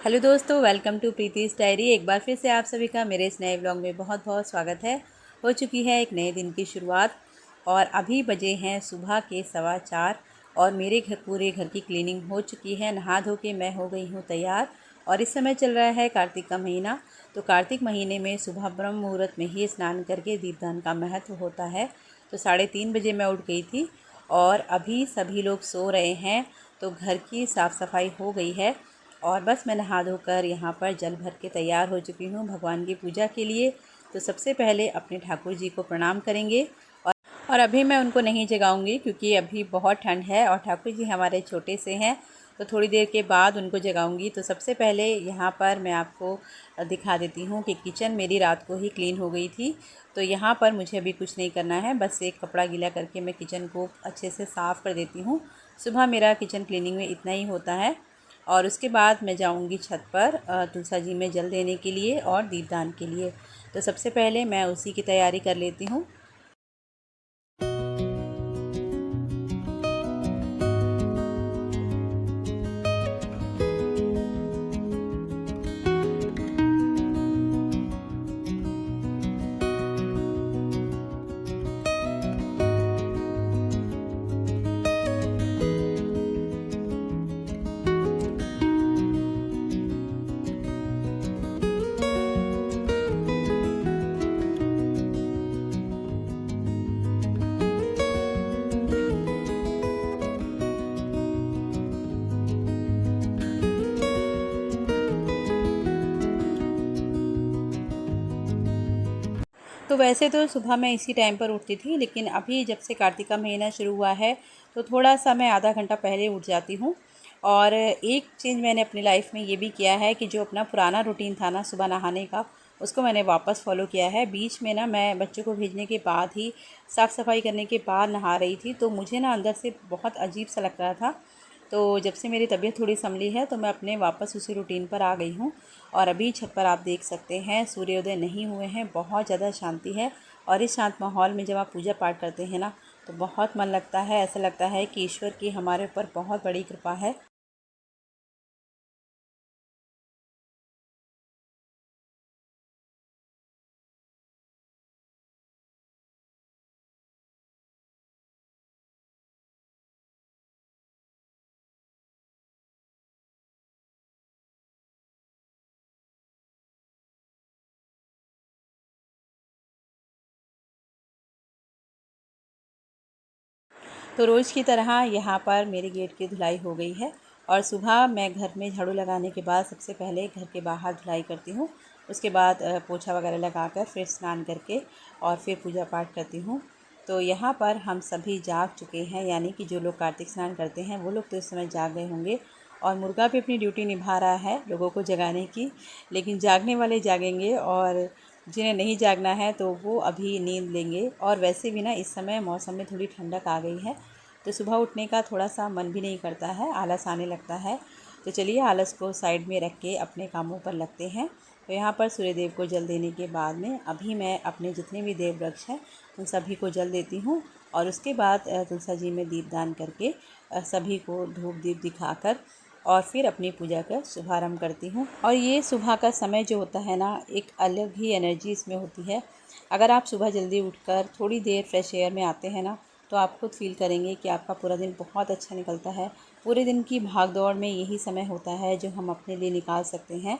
Hello दोस्तों, welcome to प्रीति's diary. एक बार फिर से आप सभी का मेरे इस नए व्लॉग में बहुत बहुत स्वागत है। हो चुकी है एक नए दिन की शुरुआत और अभी बजे हैं सुबह के 4:15 और मेरे पूरे घर की क्लीनिंग हो चुकी है। नहा धो के मैं हो गई हूँ तैयार और इस समय चल रहा है कार्तिक का महीना। तो कार्तिक महीने में सुबह ब्रह्म मुहूर्त में ही स्नान करके दीपदान का महत्व होता है। तो 3:30 बजे मैं उठ गई थी और अभी सभी लोग सो रहे हैं। तो घर की साफ़ सफाई हो गई है और बस मैं नहा धोकर यहाँ पर जल भर के तैयार हो चुकी हूँ भगवान की पूजा के लिए। तो सबसे पहले अपने ठाकुर जी को प्रणाम करेंगे और अभी मैं उनको नहीं जगाऊंगी क्योंकि अभी बहुत ठंड है और ठाकुर जी हमारे छोटे से हैं। तो थोड़ी देर के बाद उनको जगाऊंगी। तो सबसे पहले यहाँ पर मैं आपको दिखा देती हूँ कि किचन मेरी रात को ही क्लीन हो गई थी। तो यहाँ पर मुझे अभी कुछ नहीं करना है, बस एक कपड़ा गीला करके मैं किचन को अच्छे से साफ़ कर देती हूँ। सुबह मेरा किचन क्लीनिंग में इतना ही होता है और उसके बाद मैं जाऊंगी छत पर तुलसा जी में जल देने के लिए और दीपदान के लिए। तो सबसे पहले मैं उसी की तैयारी कर लेती हूँ। तो वैसे तो सुबह मैं इसी टाइम पर उठती थी, लेकिन अभी जब से कार्तिक का महीना शुरू हुआ है तो थोड़ा सा मैं आधा घंटा पहले उठ जाती हूँ। और एक चीज़ मैंने अपनी लाइफ में ये भी किया है कि जो अपना पुराना रूटीन था ना सुबह नहाने का, उसको मैंने वापस फॉलो किया है। बीच में ना मैं बच्चों को भेजने के बाद ही साफ़ सफाई करने के बाद नहा रही थी, तो मुझे ना अंदर से बहुत अजीब सा लग रहा था। तो जब से मेरी तबीयत थोड़ी संभली है तो मैं अपने वापस उसी रूटीन पर आ गई हूँ। और अभी छत पर आप देख सकते हैं सूर्योदय नहीं हुए हैं, बहुत ज़्यादा शांति है। और इस शांत माहौल में जब आप पूजा पाठ करते हैं ना तो बहुत मन लगता है, ऐसा लगता है कि ईश्वर की हमारे ऊपर बहुत बड़ी कृपा है। तो रोज़ की तरह यहाँ पर मेरे गेट की धुलाई हो गई है और सुबह मैं घर में झाड़ू लगाने के बाद सबसे पहले घर के बाहर धुलाई करती हूँ। उसके बाद पोछा वगैरह लगाकर फिर स्नान करके और फिर पूजा पाठ करती हूँ। तो यहाँ पर हम सभी जाग चुके हैं, यानी कि जो लोग कार्तिक स्नान करते हैं वो लोग तो इस समय जाग गए होंगे और मुर्गा भी अपनी ड्यूटी निभा रहा है लोगों को जगाने की। लेकिन जागने वाले जागेंगे और जिन्हें नहीं जागना है तो वो अभी नींद लेंगे। और वैसे भी ना इस समय मौसम में थोड़ी ठंडक आ गई है तो सुबह उठने का थोड़ा सा मन भी नहीं करता है, आलस आने लगता है। तो चलिए आलस को साइड में रख के अपने कामों पर लगते हैं। तो यहाँ पर सूर्यदेव को जल देने के बाद में अभी मैं अपने जितने भी देव वृक्ष हैं उन सभी को जल देती हूँ और उसके बाद तुलसा जी में दीपदान करके सभी को धूप दीप दिखाकर और फिर अपनी पूजा का शुभारंभ करती हूँ। और ये सुबह का समय जो होता है ना, एक अलग ही एनर्जी इसमें होती है। अगर आप सुबह जल्दी उठकर थोड़ी देर फ्रेश एयर में आते हैं ना तो आप खुद फील करेंगे कि आपका पूरा दिन बहुत अच्छा निकलता है। पूरे दिन की भाग दौड़ में यही समय होता है जो हम अपने लिए निकाल सकते हैं।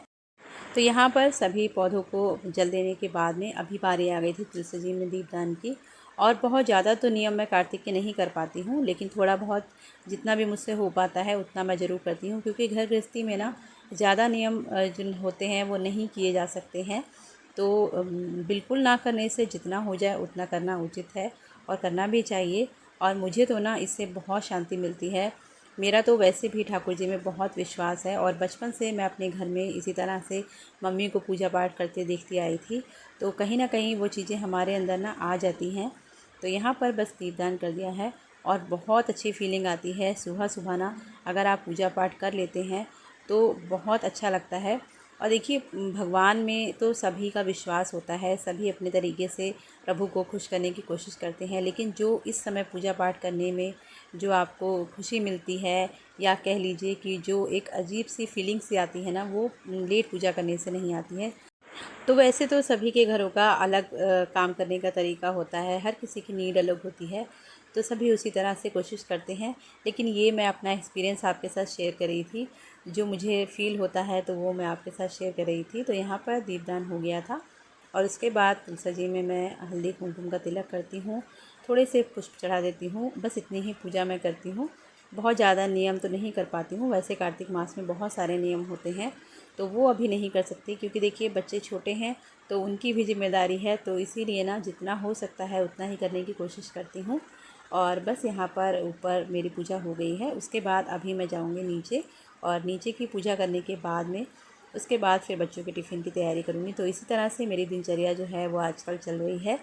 तो यहाँ पर सभी पौधों को जल देने के बाद में अभी बारी आ गई थी तुलसी जी में दीपदान की। और बहुत ज़्यादा तो नियम मैं कार्तिक के नहीं कर पाती हूँ, लेकिन थोड़ा बहुत जितना भी मुझसे हो पाता है उतना मैं ज़रूर करती हूँ, क्योंकि घर गृहस्थी में ना ज़्यादा नियम जो होते हैं वो नहीं किए जा सकते हैं। तो बिल्कुल ना करने से जितना हो जाए उतना करना उचित है और करना भी चाहिए। और मुझे तो ना इससे बहुत शांति मिलती है। मेरा तो वैसे भी ठाकुर जी में बहुत विश्वास है और बचपन से मैं अपने घर में इसी तरह से मम्मी को पूजा पाठ करते देखती आई थी। तो कहीं ना कहीं वो चीज़ें हमारे अंदर ना आ जाती हैं। तो यहाँ पर बस दीपदान कर दिया है और बहुत अच्छी फीलिंग आती है सुबह सुबह ना। अगर आप पूजा पाठ कर लेते हैं तो बहुत अच्छा लगता है। और देखिए भगवान में तो सभी का विश्वास होता है, सभी अपने तरीके से प्रभु को खुश करने की कोशिश करते हैं, लेकिन जो इस समय पूजा पाठ करने में जो आपको खुशी मिलती है या कह लीजिए कि जो एक अजीब सी फीलिंग सी आती है ना, वो लेट पूजा करने से नहीं आती है। तो वैसे तो सभी के घरों का अलग काम करने का तरीका होता है, हर किसी की नीड अलग होती है, तो सभी उसी तरह से कोशिश करते हैं। लेकिन ये मैं अपना एक्सपीरियंस आपके साथ शेयर कर रही थी, जो मुझे फ़ील होता है तो वो मैं आपके साथ शेयर कर रही थी। तो यहाँ पर दीपदान हो गया था और उसके बाद तुलसी में मैं हल्दी कुमकुम का तिलक करती हूँ, थोड़े से पुष्प चढ़ा देती हूँ, बस इतनी ही पूजा मैं करती हूँ। बहुत ज़्यादा नियम तो नहीं कर पाती हूँ, वैसे कार्तिक मास में बहुत सारे नियम होते हैं तो वो अभी नहीं कर सकती, क्योंकि देखिए बच्चे छोटे हैं तो उनकी भी जिम्मेदारी है, तो इसीलिए ना जितना हो सकता है उतना ही करने की कोशिश करती हूँ। और बस यहाँ पर ऊपर मेरी पूजा हो गई है, उसके बाद अभी मैं जाऊँगी नीचे, और नीचे की पूजा करने के बाद में उसके बाद फिर बच्चों के टिफ़िन की तैयारी करूँगी। तो इसी तरह से मेरी दिनचर्या जो है वो आजकल चल रही है।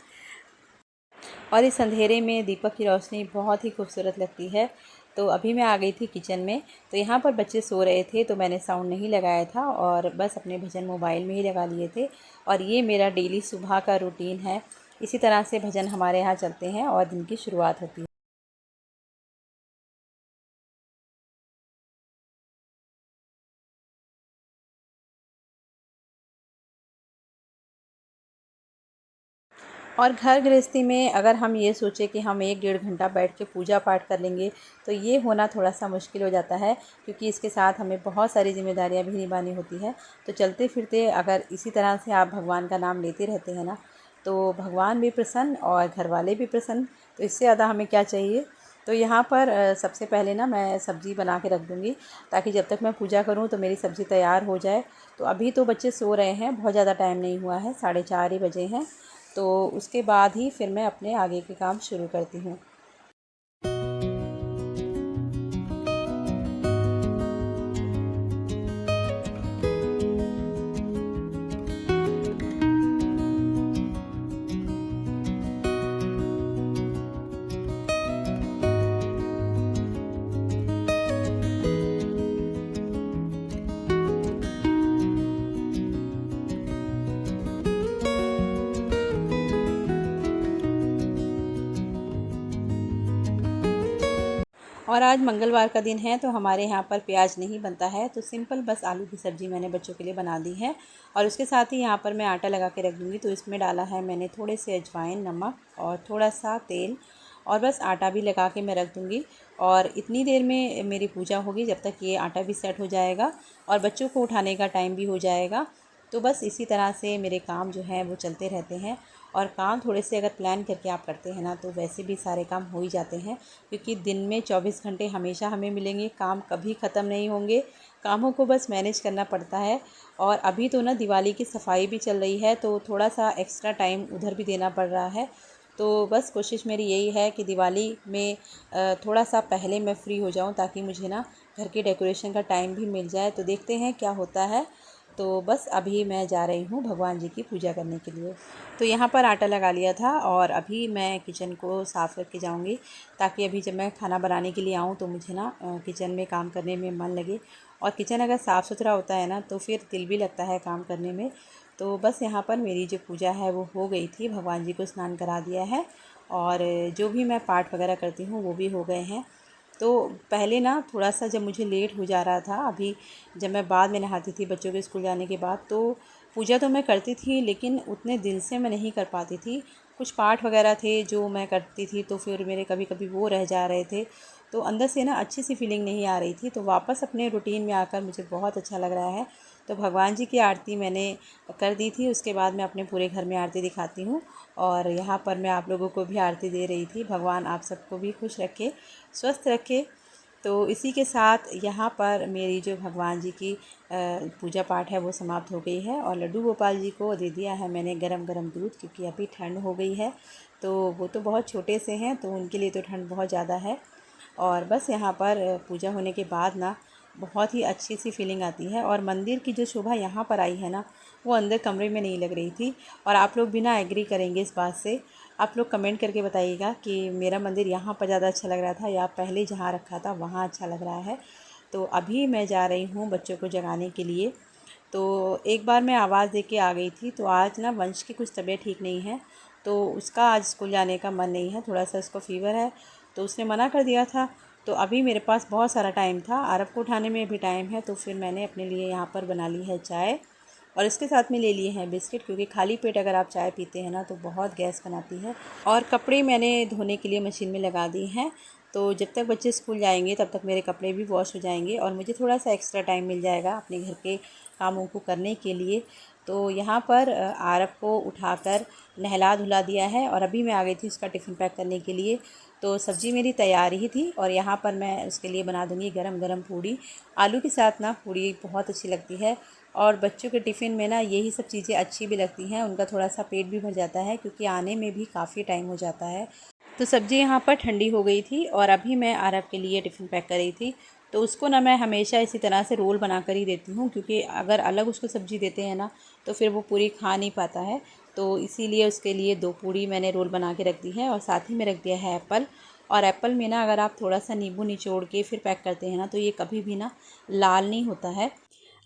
और इस अंधेरे में दीपक की रोशनी बहुत ही खूबसूरत लगती है। तो अभी मैं आ गई थी किचन में, तो यहाँ पर बच्चे सो रहे थे तो मैंने साउंड नहीं लगाया था और बस अपने भजन मोबाइल में ही लगा लिए थे। और ये मेरा डेली सुबह का रूटीन है, इसी तरह से भजन हमारे यहाँ चलते हैं और दिन की शुरुआत होती है। और घर गृहस्थी में अगर हम ये सोचें कि हम 1 डेढ़ घंटा बैठ के पूजा पाठ कर लेंगे, तो ये होना थोड़ा सा मुश्किल हो जाता है, क्योंकि इसके साथ हमें बहुत सारी जिम्मेदारियां भी निभानी होती है। तो चलते फिरते अगर इसी तरह से आप भगवान का नाम लेते रहते हैं ना, तो भगवान भी प्रसन्न और घर वाले भी प्रसन्न, तो इससे ज़्यादा हमें क्या चाहिए। तो यहाँ पर सबसे पहले ना मैं सब्ज़ी बना के रख दूँगी, ताकि जब तक मैं पूजा करूँ तो मेरी सब्ज़ी तैयार हो जाए। तो अभी तो बच्चे सो रहे हैं, बहुत ज़्यादा टाइम नहीं हुआ है, 4:30 ही बजे हैं। तो उसके बाद ही फिर मैं अपने आगे के काम शुरू करती हूँ। और आज मंगलवार का दिन है तो हमारे यहाँ पर प्याज नहीं बनता है, तो सिंपल बस आलू की सब्ज़ी मैंने बच्चों के लिए बना दी है। और उसके साथ ही यहाँ पर मैं आटा लगा के रख दूँगी, तो इसमें डाला है मैंने थोड़े से अजवाइन, नमक और थोड़ा सा तेल, और बस आटा भी लगा के मैं रख दूँगी। और इतनी देर में मेरी पूजा होगी, जब तक ये आटा भी सेट हो जाएगा और बच्चों को उठाने का टाइम भी हो जाएगा। तो बस इसी तरह से मेरे काम जो हैं वो चलते रहते हैं। और काम थोड़े से अगर प्लान करके आप करते हैं ना, तो वैसे भी सारे काम हो ही जाते हैं, क्योंकि दिन में 24 घंटे हमेशा हमें मिलेंगे, काम कभी ख़त्म नहीं होंगे, कामों को बस मैनेज करना पड़ता है। और अभी तो ना दिवाली की सफाई भी चल रही है, तो थोड़ा सा एक्स्ट्रा टाइम उधर भी देना पड़ रहा है। तो बस कोशिश मेरी यही है कि दिवाली में थोड़ा सा पहले मैं फ्री हो जाऊं, ताकि मुझे ना घर के डेकोरेशन का टाइम भी मिल जाए। तो देखते हैं क्या होता है। तो बस अभी मैं जा रही हूँ भगवान जी की पूजा करने के लिए। तो यहाँ पर आटा लगा लिया था और अभी मैं किचन को साफ़ करके जाऊँगी, ताकि अभी जब मैं खाना बनाने के लिए आऊँ तो मुझे ना किचन में काम करने में मन लगे। और किचन अगर साफ़ सुथरा होता है ना, तो फिर दिल भी लगता है काम करने में। तो बस यहाँ पर मेरी जो पूजा है वो हो गई थी, भगवान जी को स्नान करा दिया है और जो भी मैं पाठ वगैरह करती हूँ वो भी हो गए हैं। तो पहले ना थोड़ा सा जब मुझे लेट हो जा रहा था, अभी जब मैं बाद में नहाती थी बच्चों के स्कूल जाने के बाद, तो पूजा तो मैं करती थी लेकिन उतने दिल से मैं नहीं कर पाती थी। कुछ पाठ वगैरह थे जो मैं करती थी, तो फिर मेरे कभी कभी वो रह जा रहे थे, तो अंदर से ना अच्छी सी फीलिंग नहीं आ रही थी। तो वापस अपने रूटीन में आकर मुझे बहुत अच्छा लग रहा है। तो भगवान जी की आरती मैंने कर दी थी, उसके बाद मैं अपने पूरे घर में आरती दिखाती हूँ और यहाँ पर मैं आप लोगों को भी आरती दे रही थी। भगवान आप सबको भी खुश रखे, स्वस्थ रखे। तो इसी के साथ यहाँ पर मेरी जो भगवान जी की पूजा पाठ है वो समाप्त हो गई है। और लड्डू गोपाल जी को दे दिया है मैंने गरम गरम दूध, क्योंकि अभी ठंड हो गई है, तो वो तो बहुत छोटे से हैं, तो उनके लिए तो ठंड बहुत ज़्यादा है। और बस यहाँ पर पूजा होने के बाद ना बहुत ही अच्छी सी फीलिंग आती है। और मंदिर की जो शोभा यहाँ पर आई है ना, वो अंदर कमरे में नहीं लग रही थी। और आप लोग भी ना एग्री करेंगे इस बात से, आप लोग कमेंट करके बताइएगा कि मेरा मंदिर यहाँ पर ज़्यादा अच्छा लग रहा था या पहले जहाँ रखा था वहाँ अच्छा लग रहा है। तो अभी मैं जा रही हूँ बच्चों को जगाने के लिए। तो एक बार मैं आवाज़ दे के आ गई थी, तो आज ना वंश की कुछ तबीयत ठीक नहीं है, तो उसका आज स्कूल जाने का मन नहीं है, थोड़ा सा उसको फ़ीवर है, तो उसने मना कर दिया था। तो अभी मेरे पास बहुत सारा टाइम था, आरव को उठाने में भी टाइम है, तो फिर मैंने अपने लिए यहाँ पर बना ली है चाय और इसके साथ में ले लिए हैं बिस्किट, क्योंकि खाली पेट अगर आप चाय पीते हैं ना तो बहुत गैस बनाती है। और कपड़े मैंने धोने के लिए मशीन में लगा दी हैं, तो जब तक बच्चे स्कूल जाएंगे तब तक मेरे कपड़े भी वॉश हो जाएंगे और मुझे थोड़ा सा एक्स्ट्रा टाइम मिल जाएगा अपने घर के कामों को करने के लिए। तो यहाँ पर आरव को उठाकर नहला धुला दिया है और अभी मैं आ गई थी उसका टिफ़िन पैक करने के लिए। तो सब्ज़ी मेरी तैयार ही थी और यहाँ पर मैं उसके लिए बना दूँगी गरम गरम पूड़ी। आलू के साथ ना पूड़ी बहुत अच्छी लगती है और बच्चों के टिफ़िन में ना यही सब चीज़ें अच्छी भी लगती हैं, उनका थोड़ा सा पेट भी भर जाता है क्योंकि आने में भी काफ़ी टाइम हो जाता है। तो सब्ज़ी यहाँ पर ठंडी हो गई थी और अभी मैं आरव के लिए टिफ़िन पैक कर रही थी। तो उसको ना मैं हमेशा इसी तरह से रोल बना कर ही देती हूँ, क्योंकि अगर अलग उसको सब्ज़ी देते हैं ना तो फिर वो पूरी खा नहीं पाता है। तो इसीलिए उसके लिए 2 पूड़ी मैंने रोल बना के रख दी है और साथ ही में रख दिया है एप्पल। और एप्पल में ना अगर आप थोड़ा सा नींबू निचोड़ के फिर पैक करते हैं ना तो ये कभी भी ना लाल नहीं होता है।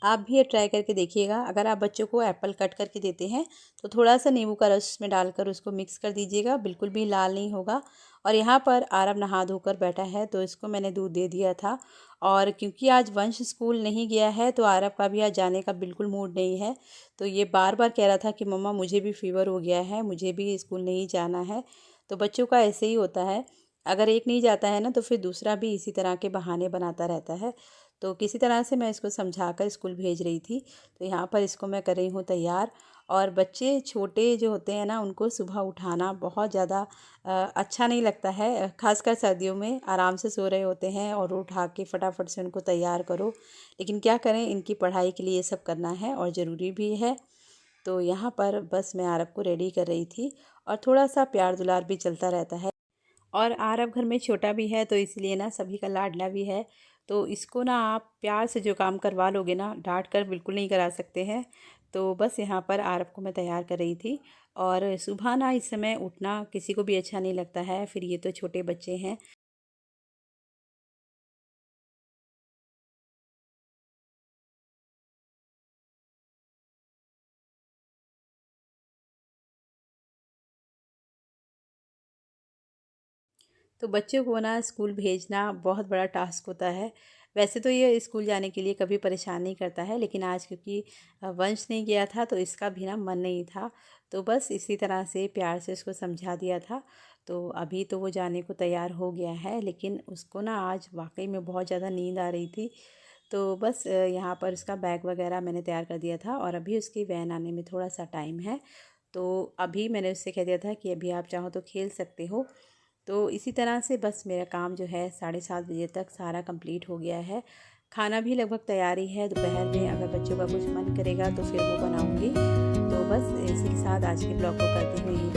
आप भी ये ट्राई करके देखिएगा। अगर आप बच्चों को एप्पल कट करके देते हैं तो थोड़ा सा नींबू का रस में डालकर उसको मिक्स कर दीजिएगा, बिल्कुल भी लाल नहीं होगा। और यहाँ पर आरव नहा धोकर बैठा है तो इसको मैंने दूध दे दिया था। और क्योंकि आज वंश स्कूल नहीं गया है तो आरव का भी आज जाने का बिल्कुल मूड नहीं है। तो ये बार बार कह रहा था कि मम्मा मुझे भी फ़ीवर हो गया है, मुझे भी स्कूल नहीं जाना है। तो बच्चों का ऐसे ही होता है, अगर एक नहीं जाता है ना तो फिर दूसरा भी इसी तरह के बहाने बनाता रहता है। तो किसी तरह से मैं इसको समझाकर स्कूल भेज रही थी। तो यहाँ पर इसको मैं कर रही हूँ तैयार। और बच्चे छोटे जो होते हैं ना उनको सुबह उठाना बहुत ज़्यादा अच्छा नहीं लगता है, खासकर सर्दियों में आराम से सो रहे होते हैं और उठा के फटाफट से उनको तैयार करो। लेकिन क्या करें, इनकी पढ़ाई के लिए ये सब करना है और ज़रूरी भी है। तो यहाँ पर बस मैं आरव को रेडी कर रही थी और थोड़ा सा प्यार दुलार भी चलता रहता है। और आरव घर में छोटा भी है तो इसलिए ना सभी का लाडला भी है। तो इसको ना आप प्यार से जो काम करवा लोगे ना, डांट कर बिल्कुल नहीं करा सकते हैं। तो बस यहाँ पर आरव को मैं तैयार कर रही थी। और सुबह ना इस समय उठना किसी को भी अच्छा नहीं लगता है, फिर ये तो छोटे बच्चे हैं। तो बच्चों को ना स्कूल भेजना बहुत बड़ा टास्क होता है। वैसे तो ये स्कूल जाने के लिए कभी परेशान नहीं करता है, लेकिन आज क्योंकि वंश नहीं गया था तो इसका भी ना मन नहीं था। तो बस इसी तरह से प्यार से उसको समझा दिया था। तो अभी तो वो जाने को तैयार हो गया है, लेकिन उसको ना आज वाकई में बहुत ज़्यादा नींद आ रही थी। तो बस यहाँ पर उसका बैग वगैरह मैंने तैयार कर दिया था और अभी उसकी वैन आने में थोड़ा सा टाइम है। तो अभी मैंने उससे कह दिया था कि अभी आप चाहो तो खेल सकते हो। तो इसी तरह से बस मेरा काम जो है 7:30 बजे तक सारा कंप्लीट हो गया है। खाना भी लगभग तैयार ही है, दोपहर में अगर बच्चों का कुछ मन करेगा तो फिर वो बनाऊंगी। तो बस इसी के साथ आज के ब्लॉग को करती हुई